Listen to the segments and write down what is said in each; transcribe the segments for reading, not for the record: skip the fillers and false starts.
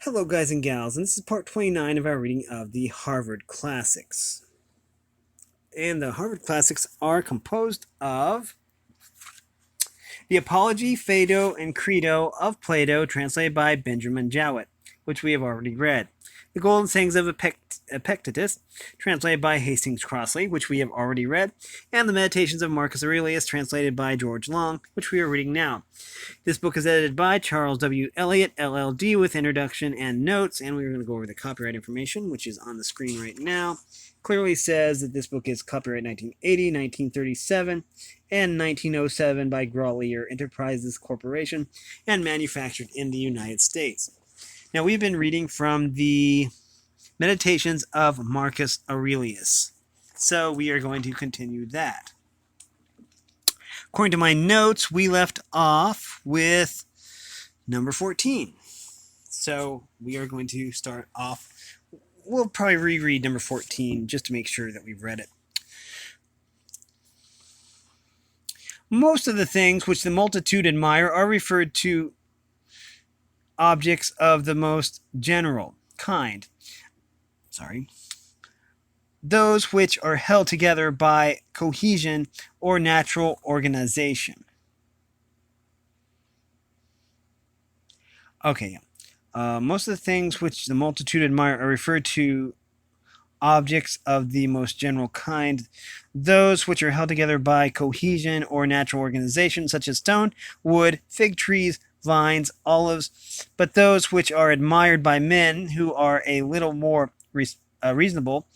Hello guys and gals, and this is part 29 of our reading of the Harvard Classics. And the Harvard Classics are composed of the Apology, Phaedo, and Credo of Plato, translated by Benjamin Jowett, which we have already read. The Golden Sayings of Epictetus, translated by Hastings Crossley, which we have already read, and the Meditations of Marcus Aurelius, translated by George Long, which we are reading now. This book is edited by Charles W. Elliott, LLD, with introduction and notes, and we're going to go over the copyright information, which is on the screen right now. Clearly says that this book is copyright 1980, 1937, and 1907 by Grolier Enterprises Corporation and manufactured in the United States. Now, we've been reading from the Meditations of Marcus Aurelius, so we are going to continue that. According to my notes, we left off with number 14. So we are going to start off. We'll probably reread number 14 just to make sure that we've read it. Most of the things which the multitude admire are referred to objects of the most general kind. Those which are held together by cohesion or natural organization. Most of the things which the multitude admire are referred to objects of the most general kind. Those which are held together by cohesion or natural organization, such as stone, wood, fig trees, vines, olives. But those which are admired by men who are a little more reasonable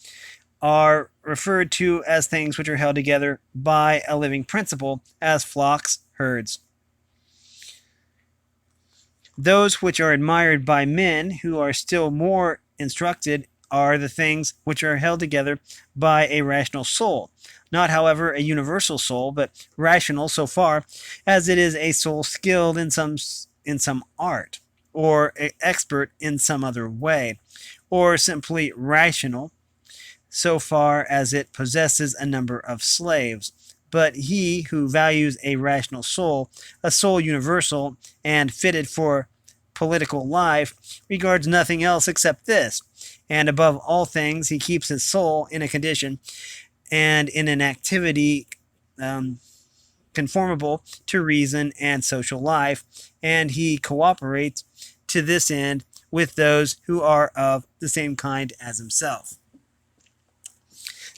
are referred to as things which are held together by a living principle, as flocks, herds. Those which are admired by men who are still more instructed are the things which are held together by a rational soul, not, however, a universal soul, but rational so far as it is a soul skilled in some art, or expert in some other way, or simply rational so far as it possesses a number of slaves. But he who values a rational soul, a soul universal and fitted for political life, regards nothing else except this. And above all things, he keeps his soul in a condition and in an activity conformable to reason and social life, and he cooperates to this end with those who are of the same kind as himself.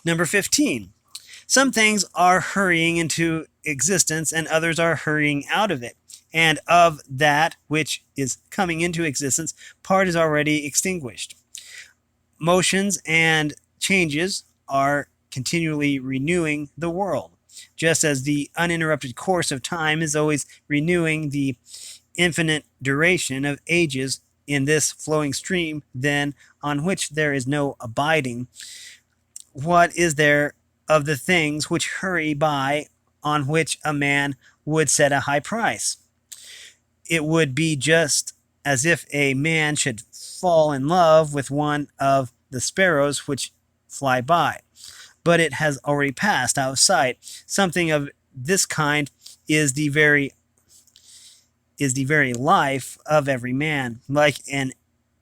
Number 15. Some things are hurrying into existence and others are hurrying out of it. And of that which is coming into existence, part is already extinguished. Motions and changes are continually renewing the world, just as the uninterrupted course of time is always renewing the infinite duration of ages in this flowing stream, then on which there is no abiding. What is there of the things which hurry by on which a man would set a high price? It would be just as if a man should fall in love with one of the sparrows which fly by, but it has already passed out of sight. Something of this kind is the very life of every man, like an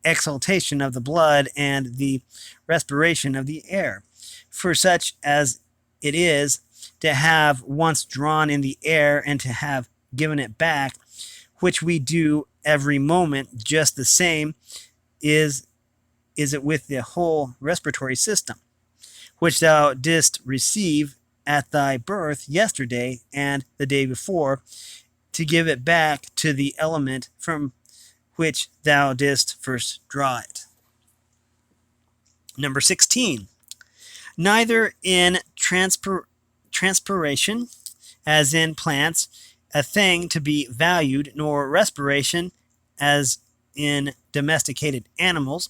exhaltation of the blood and the respiration of the air. For such as it is to have once drawn in the air and to have given it back, which we do every moment, just the same is it with the whole respiratory system, which thou didst receive at thy birth yesterday and the day before, to give it back to the element from which thou didst first draw it. Number 16. Neither in transpiration, as in plants, a thing to be valued, nor respiration, as in domesticated animals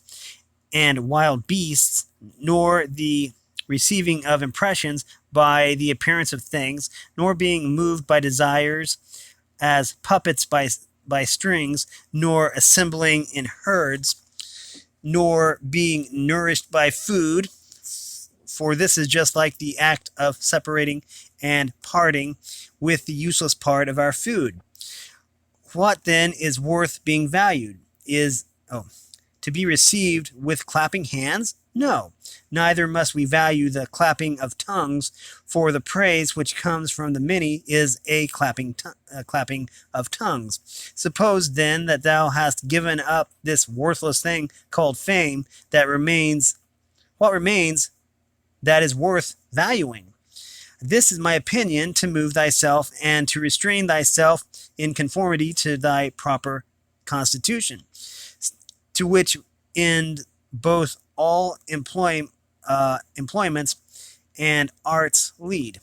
and wild beasts, nor the receiving of impressions by the appearance of things, nor being moved by desires as puppets by strings, nor assembling in herds, nor being nourished by food, for this is just like the act of separating and parting with the useless part of our food. What then is worth being valued? to be received with clapping hands? No, neither must we value the clapping of tongues, for the praise which comes from the many is a clapping of tongues. Suppose then that thou hast given up this worthless thing called fame, what remains that is worth valuing? This is my opinion, to move thyself and to restrain thyself in conformity to thy proper constitution, to which end both all employments and arts lead.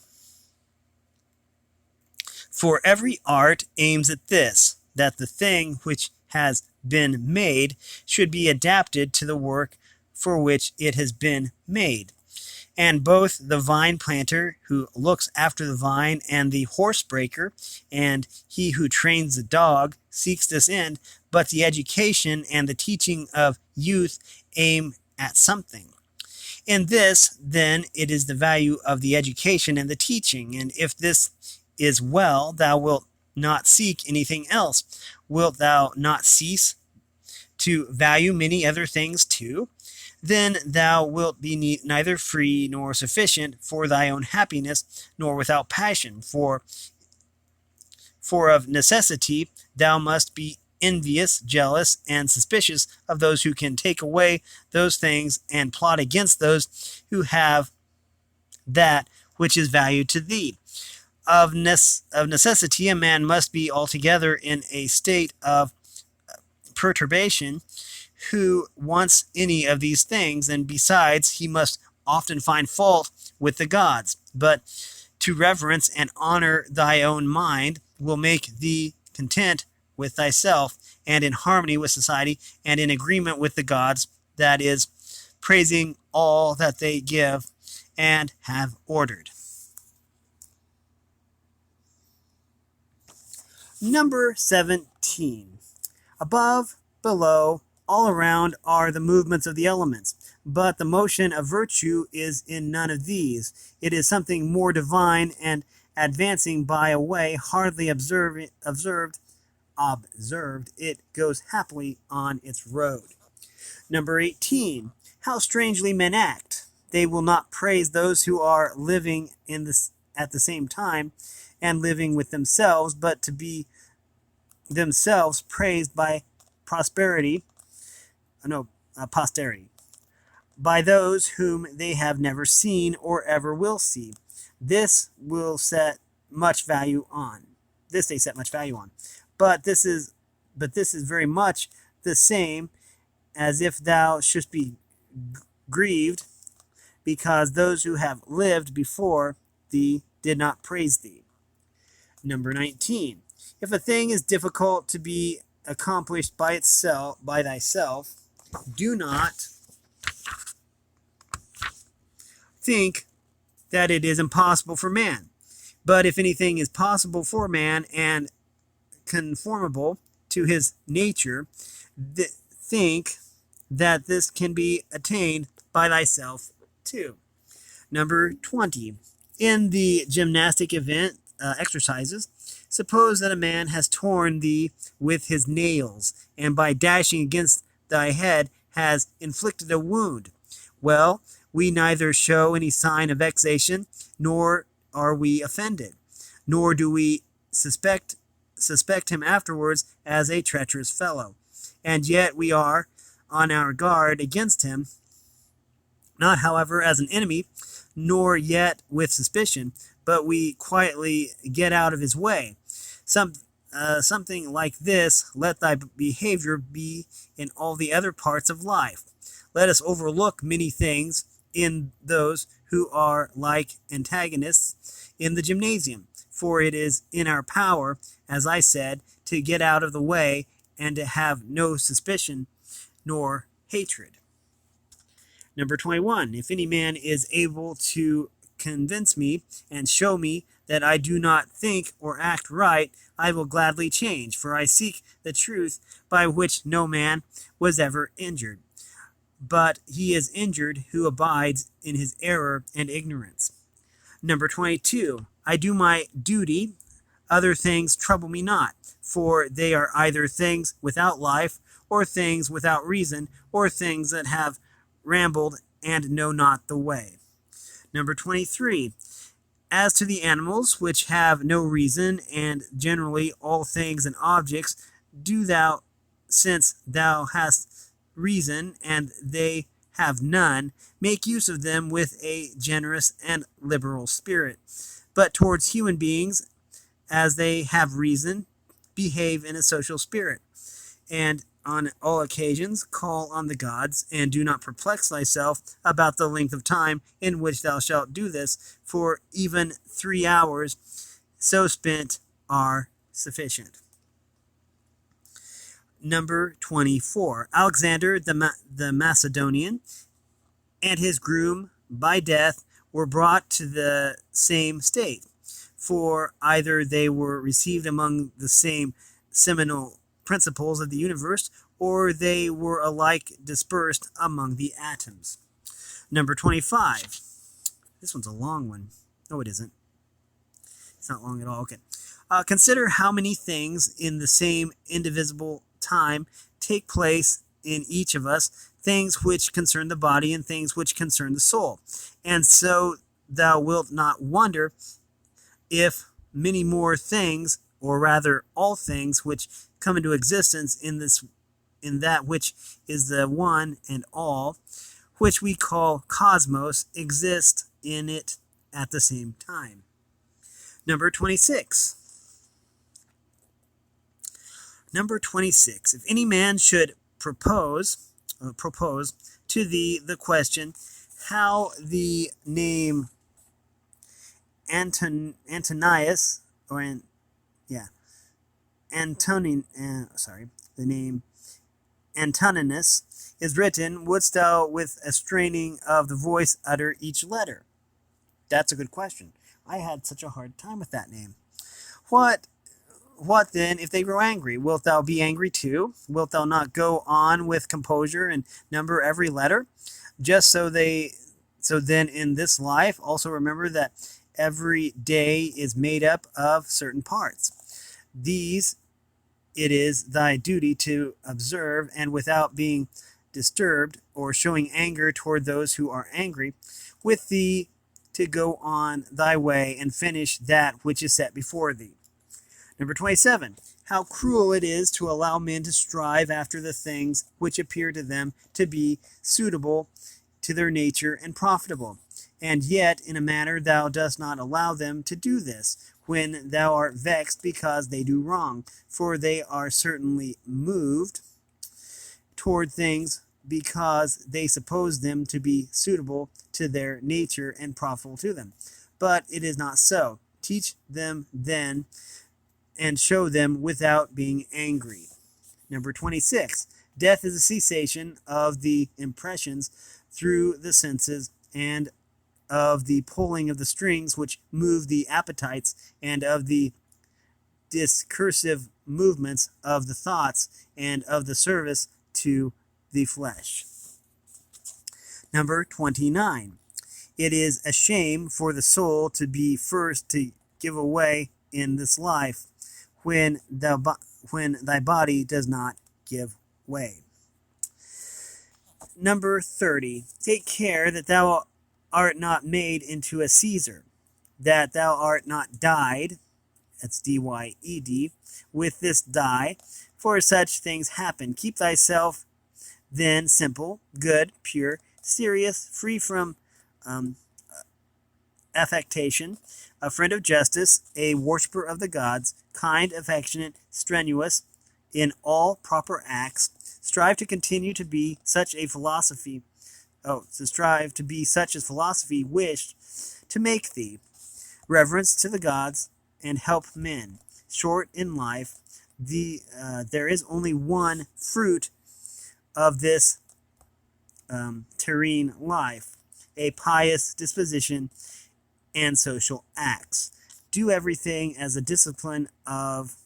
For every art aims at this, that the thing which has been made should be adapted to the work for which it has been made. And both the vine planter who looks after the vine and the horse breaker and he who trains the dog seeks this end, but the education and the teaching of youth aim at something. In this, then, it is the value of the education and the teaching, and if this is well, thou wilt not seek anything else. Wilt thou not cease to value many other things too? Then thou wilt be neither free nor sufficient for thy own happiness, nor without passion. For of necessity thou must be envious, jealous, and suspicious of those who can take away those things, and plot against those who have that which is valued to thee. Of necessity a man must be altogether in a state of perturbation who wants any of these things, and besides he must often find fault with the gods. But to reverence and honor thy own mind will make thee content with thyself, and in harmony with society, and in agreement with the gods, that is, praising all that they give and have ordered. Number 17. Above, below, all around are the movements of the elements, but the motion of virtue is in none of these. It is something more divine and advancing by a way hardly observed. It goes happily on its road. Number 18. How strangely men act. They will not praise those who are living at the same time and living with themselves, but to be themselves praised by posterity, by those whom they have never seen or ever will see. This will set much value on. This they set much value on. But this is very much the same as if thou shouldst be grieved because those who have lived before thee did not praise thee. Number 19. If a thing is difficult to be accomplished by thyself, do not think that it is impossible for man. But if anything is possible for man and conformable to his nature, think that this can be attained by thyself too. Number 20. In the gymnastic exercises, suppose that a man has torn thee with his nails, and by dashing against thy head has inflicted a wound. Well, we neither show any sign of vexation, nor are we offended, nor do we suspect him afterwards as a treacherous fellow. And yet we are on our guard against him, not however as an enemy, nor yet with suspicion, but we quietly get out of his way. Something like this let thy behavior be in all the other parts of life. Let us overlook many things in those who are like antagonists in the gymnasium, for it is in our power, as I said, to get out of the way and to have no suspicion nor hatred. Number 21. If any man is able to convince me and show me that I do not think or act right, I will gladly change, for I seek the truth by which no man was ever injured. But he is injured who abides in his error and ignorance. Number 22. I do my duty Other things trouble me not, for they are either things without life, or things without reason, or things that have rambled and know not the way. Number 23. As to the animals which have no reason, and generally all things and objects, do thou, since thou hast reason, and they have none, make use of them with a generous and liberal spirit. But towards human beings, as they have reason, behave in a social spirit, and on all occasions call on the gods, and do not perplex thyself about the length of time in which thou shalt do this, for even 3 hours so spent are sufficient. Number 24. Alexander the Macedonian and his groom by death were brought to the same state, for either they were received among the same seminal principles of the universe, or they were alike dispersed among the atoms. Number 25. This one's a long one. No, it isn't. It's not long at all. Okay. Consider how many things in the same indivisible time take place in each of us, things which concern the body and things which concern the soul. And so thou wilt not wonder if many more things, or rather all things, which come into existence in that which is the one and all, which we call cosmos, exist in it at the same time. Number 26. Number 26. If any man should propose to thee the question, how the name Antonius, or the name Antoninus is written, wouldst thou with a straining of the voice utter each letter? That's a good question. I had such a hard time with that name. What then if they grow angry? Wilt thou be angry too? Wilt thou not go on with composure and number every letter? Just so then in this life also remember that every day is made up of certain parts. These it is thy duty to observe, and without being disturbed or showing anger toward those who are angry with thee, to go on thy way and finish that which is set before thee. Number 27. How cruel it is to allow men to strive after the things which appear to them to be suitable to their nature and profitable, and yet in a manner thou dost not allow them to do this, when thou art vexed because they do wrong, for they are certainly moved toward things because they suppose them to be suitable to their nature and profitable to them. But it is not so. Teach them then, and show them without being angry. Number 26. Death is a cessation of the impressions through the senses, and of the pulling of the strings which move the appetites, and of the discursive movements of the thoughts, and of the service to the flesh. Number 29. It is a shame for the soul to be first to give away in this life, when thy body does not give way. Number 30. Take care that thou art not made into a Caesar, that thou art not dyed, that's D-Y-E-D, with this dye, for such things happen. Keep thyself then simple, good, pure, serious, free from affectation, a friend of justice, a worshipper of the gods, kind, affectionate, strenuous in all proper acts. Strive to continue to be such a philosophy. Strive to be such as philosophy wished to make thee. Reverence to the gods and help men. Short in life, there is only one fruit of this terrene life, a pious disposition and social acts. Do everything as a discipline of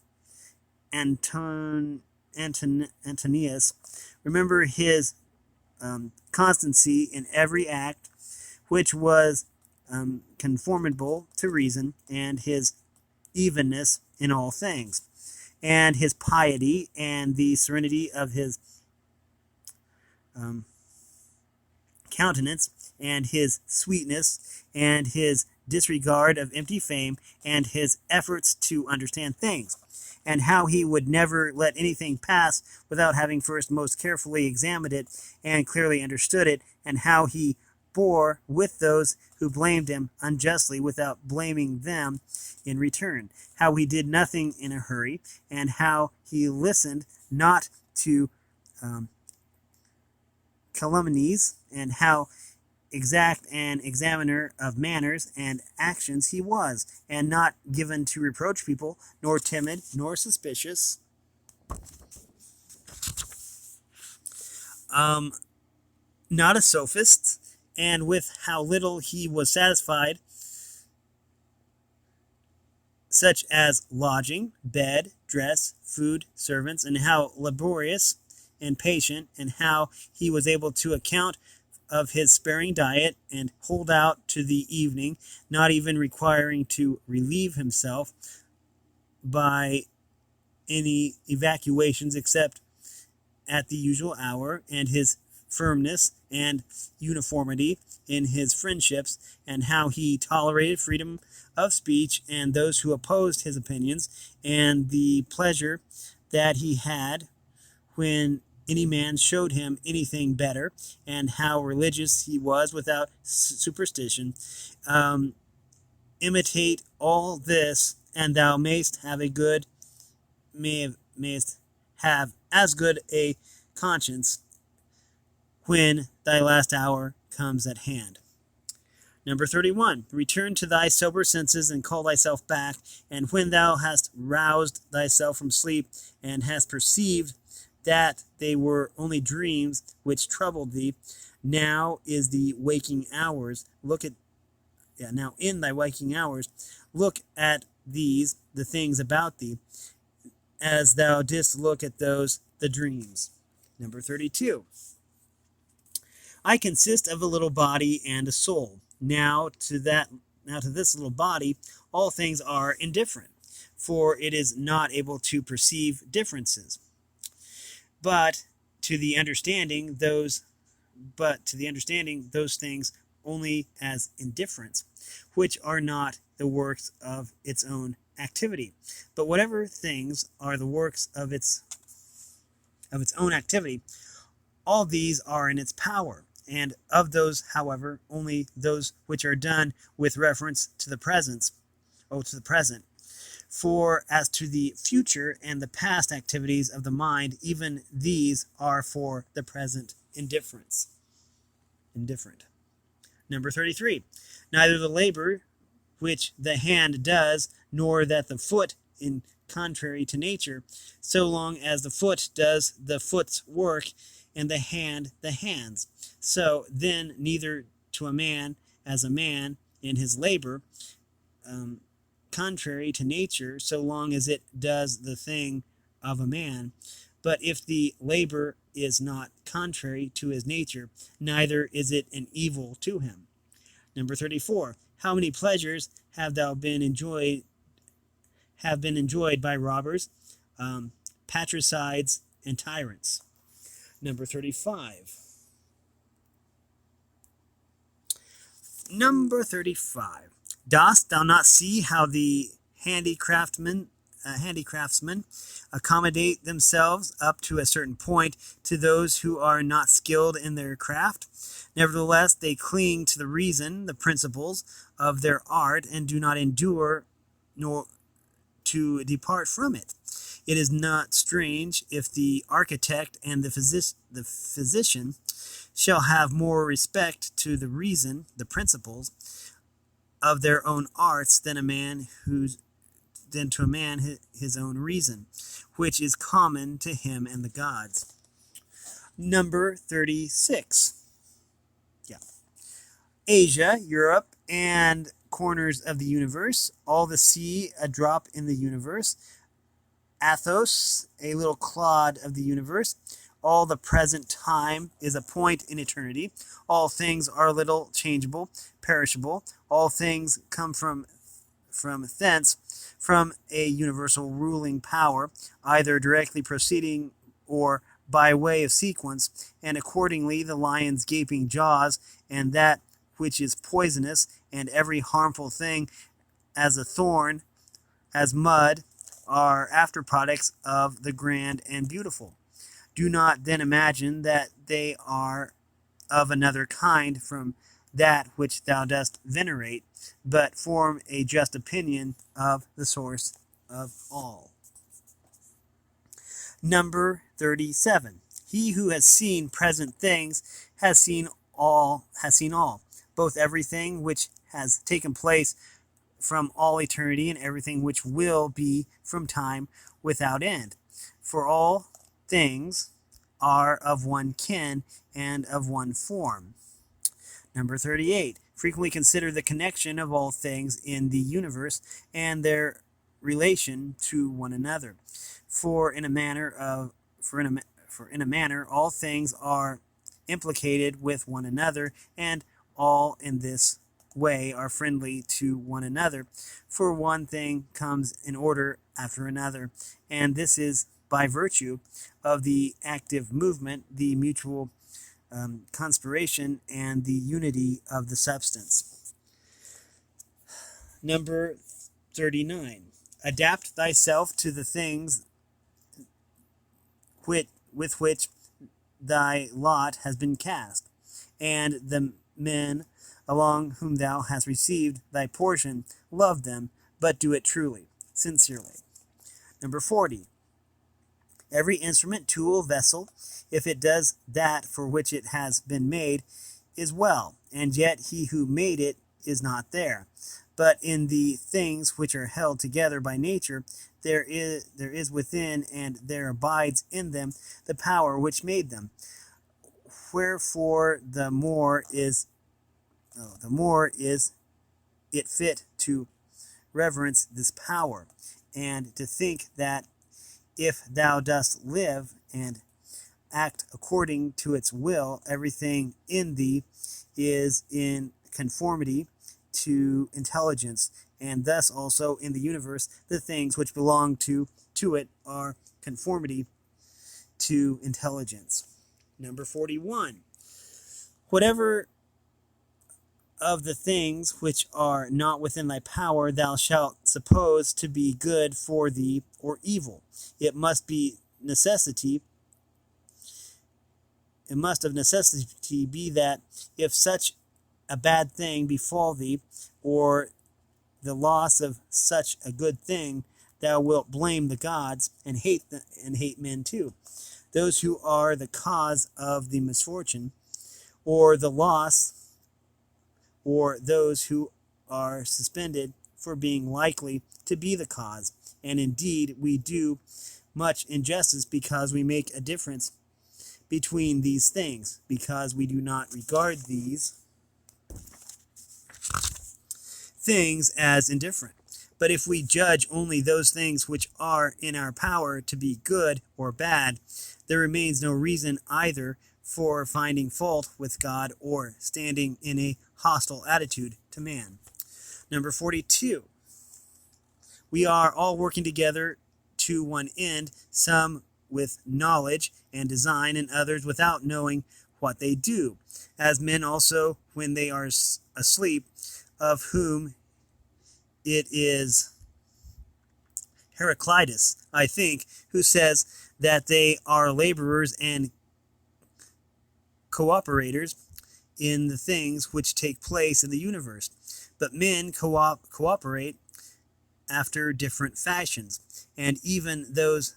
Antonius. Remember his constancy in every act which was conformable to reason, and his evenness in all things, and his piety and the serenity of his um, countenance, and his sweetness, and his disregard of empty fame, and his efforts to understand things, and how he would never let anything pass without having first most carefully examined it and clearly understood it, and how he bore with those who blamed him unjustly without blaming them in return, how he did nothing in a hurry, and how he listened not to calumnies, and how exact an examiner of manners and actions he was, and not given to reproach people, nor timid, nor suspicious. Not a sophist, and with how little he was satisfied, such as lodging, bed, dress, food, servants, and how laborious and patient, and how he was able to account of his sparing diet and hold out to the evening, not even requiring to relieve himself by any evacuations except at the usual hour, and his firmness and uniformity in his friendships, and how he tolerated freedom of speech and those who opposed his opinions, and the pleasure that he had when any man showed him anything better, and how religious he was without superstition. Imitate all this, and thou mayst have as good a conscience when thy last hour comes at hand. Number 31, return to thy sober senses and call thyself back, and when thou hast roused thyself from sleep and hast perceived that they were only dreams which troubled thee, now is the waking hours. Now in thy waking hours, look at these, the things about thee, as thou didst look at those, the dreams. Number 32. I consist of a little body and a soul. Now to this little body, all things are indifferent, for it is not able to perceive differences. But to the understanding those things only as indifference, which are not the works of its own activity. But whatever things are the works of its own activity, all these are in its power, and of those, however, only those which are done with reference to the present. For as to the future and the past activities of the mind, even these are for the present indifferent. Number 33. Neither the labor which the hand does, nor that the foot in contrary to nature, so long as the foot does the foot's work, and the hand the hand's. So then neither to a man as a man in his labor, contrary to nature, so long as it does the thing of a man. But if the labor is not contrary to his nature, neither is it an evil to him. Number 34. How many pleasures have been enjoyed by robbers, patricides, and tyrants? Number 35. Number 35. Dost thou not see how the handicraftsmen accommodate themselves up to a certain point to those who are not skilled in their craft? Nevertheless, they cling to the reason, the principles of their art, and do not endure nor to depart from it. It is not strange if the architect and the physician shall have more respect to the reason, the principles of their own arts than to a man his own reason, which is common to him and the gods. Number 36. Asia, Europe, and corners of the universe, all the sea a drop in the universe, Athos, a little clod of the universe, all the present time is a point in eternity, all things are little, changeable, perishable, all things come from thence, from a universal ruling power, either directly proceeding or by way of sequence, and accordingly the lion's gaping jaws, and that which is poisonous, and every harmful thing as a thorn, as mud, are after products of the grand and beautiful. Do not then imagine that they are of another kind from that which thou dost venerate, but form a just opinion of the source of all. Number 37. He who has seen present things has seen all, both everything which has taken place from all eternity and everything which will be from time without end. For all things are of one kin and of one form. Number 38. Frequently consider the connection of all things in the universe and their relation to one another. For in a manner, all things are implicated with one another, and all in this way are friendly to one another. For one thing comes in order after another, and this is by virtue of the active movement, the mutual conspiration, and the unity of the substance. Number 39. Adapt thyself to the things with which thy lot has been cast, and the men along whom thou hast received thy portion, love them, but do it truly, sincerely. Number 40. Every instrument, tool, vessel, if it does that for which it has been made, is well, and yet he who made it is not there. But in the things which are held together by nature, there is within, and there abides in them, the power which made them. Wherefore the more is it fit to reverence this power, and to think that if thou dost live and act according to its will, everything in thee is in conformity to intelligence, and thus also in the universe the things which belong to it are conformity to intelligence. Number 41. Whatever of the things which are not within thy power thou shalt suppose to be good for thee or evil, it must of necessity be that if such a bad thing befall thee, or the loss of such a good thing, thou wilt blame the gods and hate men too, those who are the cause of the misfortune or the loss, or those who are suspended for being likely to be the cause. And indeed we do much injustice because we make a difference between these things, because we do not regard these things as indifferent. But if we judge only those things which are in our power to be good or bad, there remains no reason either for finding fault with God or standing in a hostile attitude to man. Number 42. We are all working together to one end, some with knowledge and design, and others without knowing what they do, as men also when they are asleep, of whom it is Heraclitus, I think, who says that they are laborers and cooperators in the things which take place in the universe. But men cooperate after different fashions, and even those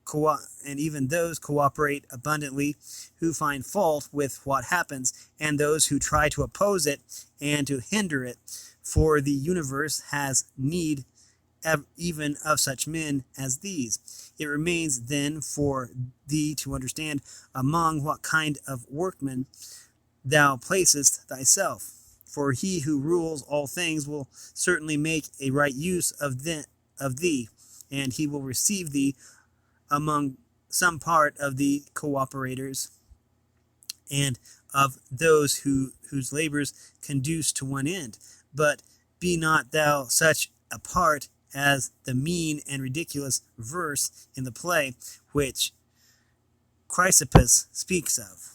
cooperate abundantly who find fault with what happens, and those who try to oppose it and to hinder it. For the universe has need even of such men as these. It remains then for thee to understand among what kind of workmen thou placest thyself. For he who rules all things will certainly make a right use of thee, and he will receive thee among some part of the cooperators, and of those whose labors conduce to one end. But be not thou such a part as the mean and ridiculous verse in the play which Chrysippus speaks of.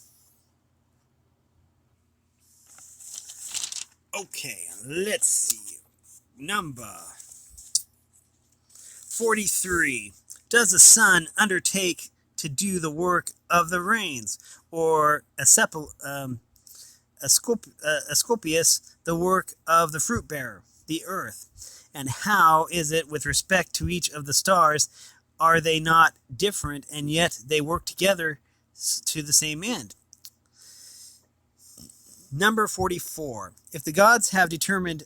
Okay, let's see. Number 43. Does the sun undertake to do the work of the rains, or Asclepius the work of the fruit bearer, the earth? And how is it with respect to each of the stars? Are they not different, and yet they work together to the same end? Number 44. If the gods have determined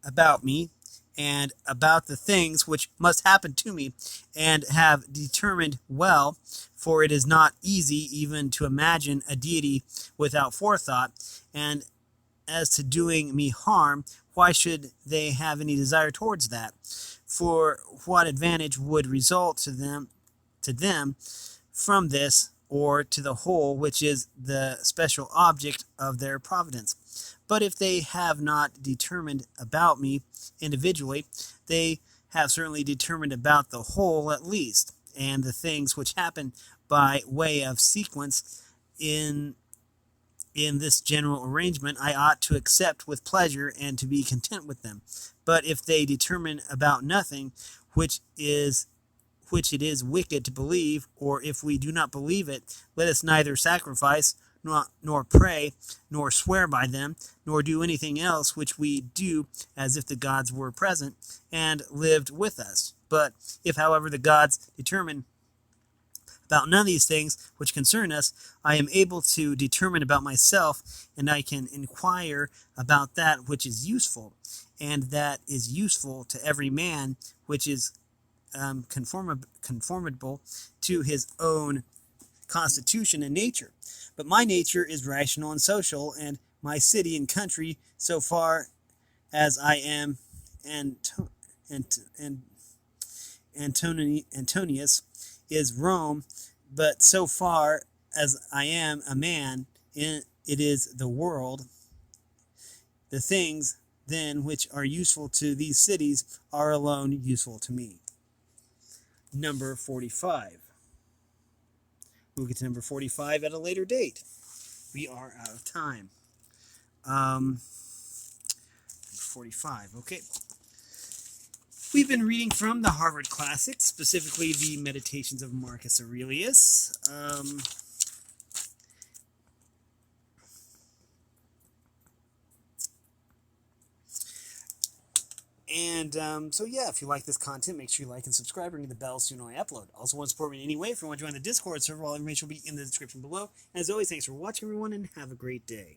about me and about the things which must happen to me, and have determined well, for it is not easy even to imagine a deity without forethought, and as to doing me harm, why should they have any desire towards that? For what advantage would result to them from this, or to the whole, which is the special object of their providence? But if they have not determined about me individually, they have certainly determined about the whole at least, and the things which happen by way of sequence in this general arrangement I ought to accept with pleasure and to be content with them. But if they determine about nothing, which it is wicked to believe, or if we do not believe it, let us neither sacrifice, nor pray, nor swear by them, nor do anything else which we do as if the gods were present and lived with us. But if, however, the gods determine about none of these things which concern us, I am able to determine about myself, and I can inquire about that which is useful, and that is useful to every man, which is conformable to his own constitution and nature. But my nature is rational and social, and my city and country, so far as I am Antonius, is Rome, but so far as I am a man, it is the world. The things, then, which are useful to these cities are alone useful to me. Number 45. We'll get to number 45 at a later date. We are out of time. 45, okay. We've been reading from the Harvard Classics, specifically the Meditations of Marcus Aurelius. So yeah, if you like this content, make sure you like and subscribe, ring the bell so you know I upload. Also, want to support me in any way, if you want to join the Discord server, all information will be in the description below. And as always, thanks for watching, everyone, and have a great day.